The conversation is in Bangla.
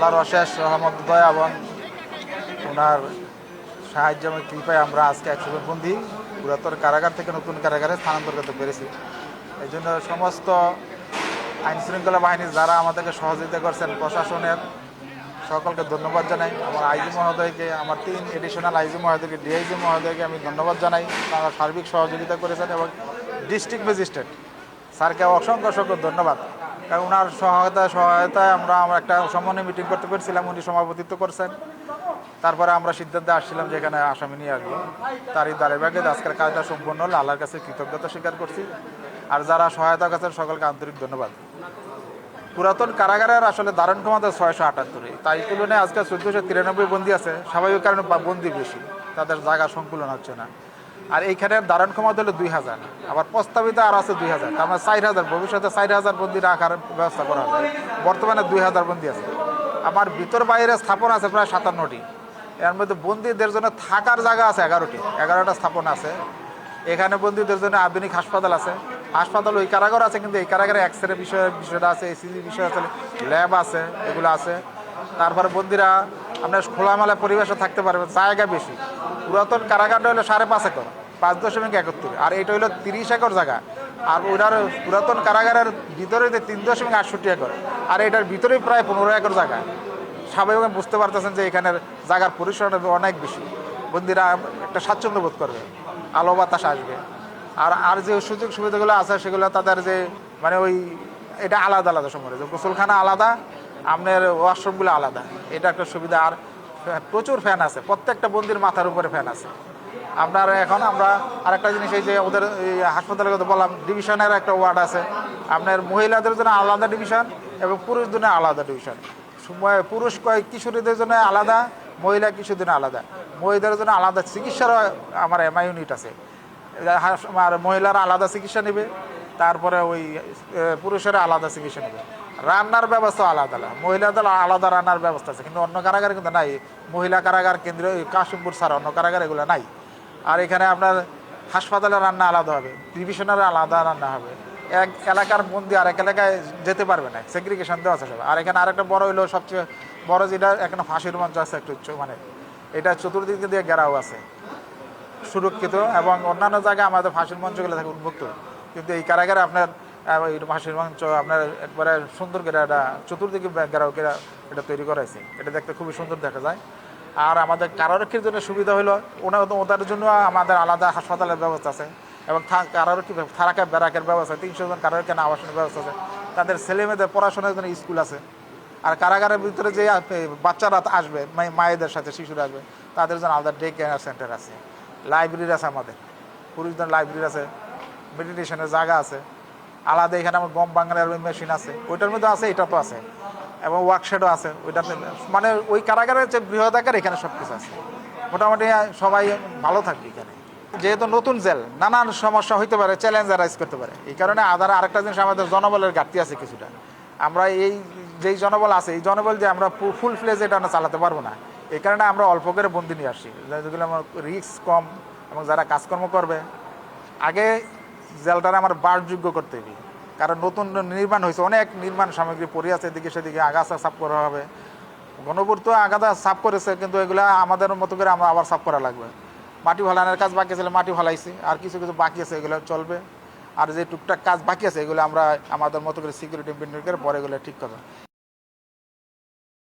আল্লাহর অশেষ রহমত দয়া এবং ওনার সাহায্য এবং কৃপায় আমরা আজকে 100 জন বন্দী পুরাতন কারাগার থেকে নতুন কারাগারে স্থানান্তর করতে পেরেছি। এই জন্য সমস্ত আইন শৃঙ্খলা বাহিনীর যারা আমাদেরকে সহযোগিতা করছেন, প্রশাসনের সকলকে ধন্যবাদ জানাই। আমার আইজি মহোদয়কে, আমার 3 এডিশনাল আইজি মহোদয়কে, ডিআইজি মহোদয়কে আমি ধন্যবাদ জানাই। তারা সার্বিক সহযোগিতা করেছেন এবং ডিস্ট্রিক্ট ম্যাজিস্ট্রেট স্যারকে অসংখ্য অসংখ্য ধন্যবাদ। কারণ ওনার সহায়তায় আমরা একটা সমন্বয় মিটিং করতে পেরেছিলাম, উনি সভাপতিত্ব করছেন। তারপরে আমরা সিদ্ধান্তে আসছিলাম যে এখানে আসামি নিয়ে আসবো। তারই ধারাবাহিকে আজকের কাজটা সম্পূর্ণ হলো, আল্লাহর কাছে কৃতজ্ঞতা স্বীকার করছি। আর যারা সহায়তা করেছেন সকলকে আন্তরিক ধন্যবাদ। পুরাতন কারাগারের আসলে ধারণ ক্ষমতা 678, তাই তুলনায় আজকে 1493 বন্দী আছে। স্বাভাবিক কারণে বন্দী বেশি, তাদের জায়গা সংকুলন হচ্ছে না। আর এইখানে ধারণ ক্ষমতা হলো 2000, আবার প্রস্তাবিত আর আছে 2000, তার মানে 4000, ভবিষ্যতে 4000 বন্দী রাখার ব্যবস্থা করা হবে। বর্তমানে 2000 বন্দী আছে। আমার ভিতর বাইরে স্থাপন আছে প্রায় 57টি। এর মধ্যে বন্দীদের জন্য থাকার জায়গা আছে 11টা স্থাপন আছে। এখানে বন্দীদের জন্য আধুনিক হাসপাতাল আছে। হাসপাতাল ওই কারাগার আছে, কিন্তু এই কারাগারে এক্সরে বিষয়টা আছে, এসিজি বিষয় আছে, ল্যাব আছে, এগুলো আছে। তারপরে বন্দীরা আপনার খোলামেলা পরিবেশে থাকতে পারবে, জায়গা বেশি। পুরাতন কারাগারটা হলো 5.5 একর, 5.71, আর এটা হলো 30 একর জায়গা। আর ওনার পুরাতন কারাগারের ভিতরে 3.68 একর, আর এটার ভিতরেই প্রায় 15 একর জায়গা। স্বাভাবিক বুঝতে পারতেছেন যে এখানের জায়গার পরিসরটা অনেক বেশি। বন্দীরা একটা স্বাচ্ছন্দ্য বোধ করবে, আলো বাতাস আসবে। আর যে সুযোগ সুবিধাগুলো আছে সেগুলো তাদের যে মানে এটা আলাদা আলাদা সময়, যে গোসলখানা আলাদা, আপনার ওয়াশরুমগুলো আলাদা, এটা একটা সুবিধা। আর প্রচুর ফ্যান আছে, প্রত্যেকটা বন্দির মাথার উপরে ফ্যান আছে। আপনার এখন আমরা আরেকটা জিনিস, এই যে ওদের এই হাসপাতালের কথা বললাম, ডিভিশনের একটা ওয়ার্ড আছে। আপনার মহিলাদের জন্য আলাদা ডিভিশন এবং পুরুষদের জন্য আলাদা ডিভিশন। পুরুষ কিশোরীদের জন্য আলাদা, মহিলা কিশোরদের জন্য আলাদা, মহিলাদের জন্য আলাদা চিকিৎসারও আমার এমআই ইউনিট আছে। আর মহিলারা আলাদা চিকিৎসা নেবে, তারপরে পুরুষেরা আলাদা চিকিৎসা নেবে। রান্নার ব্যবস্থা আলাদা আলাদা, মহিলাদের আলাদা রান্নার ব্যবস্থা আছে, কিন্তু অন্য কারাগারে কিন্তু নাই। মহিলা কারাগার কেন্দ্রীয় কাশিমপুর ছাড়া অন্য কারাগার এগুলো নাই। আর এখানে আপনার হাসপাতালে রান্না আলাদা হবে, ডিভিশনের আলাদা রান্না হবে। এক এলাকার বন্দি আরেক এলাকায় যেতে পারবে না, সেগ্রিগেশন দেওয়া আছে সব। আর এখানে আরেকটা বড় হইলো, সবচেয়ে বড় যেটা, এখানে ফাঁসির মঞ্চ আছে একটু মানে এটা চতুর্দিক দিয়ে ঘেরাও আছে, সুরক্ষিত। এবং অন্যান্য জায়গায় আমাদের ফাঁসির মঞ্চগুলো থাকে উন্মুক্ত, কিন্তু এই কারাগারে আপনার ফাঁসির মঞ্চ আপনার একবারে সুন্দর করে একটা চতুর্দিকে ঘেরাও করে এটা তৈরি করা হয়েছে। এটা দেখতে খুবই সুন্দর দেখা যায়। আর আমাদের কারারক্ষীর জন্য সুবিধা হলো ওদের জন্য আমাদের আলাদা হাসপাতালের ব্যবস্থা আছে, এবং কারারক্ষী থাকা ব্যারাকের ব্যবস্থা, 300 জন কারারক্ষী আবাসনের ব্যবস্থা আছে। তাদের ছেলেমেয়েদের পড়াশোনার জন্য স্কুল আছে। আর কারাগারের ভিতরে যে বাচ্চারা আসবে, মায়েদের সাথে শিশুরা আসবে, তাদের জন্য আলাদা ডে কেয়ার সেন্টার আছে, লাইব্রেরি আছে, আমাদের পুরুষদের লাইব্রেরি আছে, মেডিটেশনের জায়গা আছে আলাদা। এখানে আমার গম বাঙালির মেশিন আছে, ওইটার মধ্যে আছে, এটা তো আছে, এবং ওয়ার্কশেডও আছে ওইটাতে। মানে ওই কারাগারের যে বৃহদাকার এখানে সব কিছু আছে। মোটামুটি সবাই ভালো থাকবে এখানে। যেহেতু নতুন জেল, নানান সমস্যা হইতে পারে, চ্যালেঞ্জ রাইজ করতে পারে। এই কারণে আরেকটা জিনিস, আমাদের জনবলের ঘাটতি আছে কিছুটা। আমরা যেই জনবল আছে, এই জনবল যে আমরা ফুল ফ্লেজ এটা আমরা চালাতে পারবো না। এই কারণে আমরা অল্প করে বন্দি নিয়ে আসি, যেগুলো আমার রিস্ক কম, এবং যারা কাজকর্ম করবে। আগে জেলটারে আমার বাসযোগ্য করতে হবে, কারণ নতুন নির্মাণ হয়েছে, অনেক নির্মাণ সামগ্রী পড়ে আছে, এদিকে সেদিকে আগাছা সাফ করা হবে। গণপূর্ত আগাছা সাফ করেছে, কিন্তু এগুলো আমাদের মতো করে আমরা আবার সাফ করা লাগবে। মাটি ফালানোর কাজ বাকি ছিল, মাটি ফালাইছি, আর কিছু কিছু বাকি আছে, এগুলো চলবে। আর যে টুকটাক কাজ বাকি আছে, এগুলো আমরা আমাদের মতো করে সিকিউরিটি মেনটেন করে পরে এগুলো ঠিক করবো।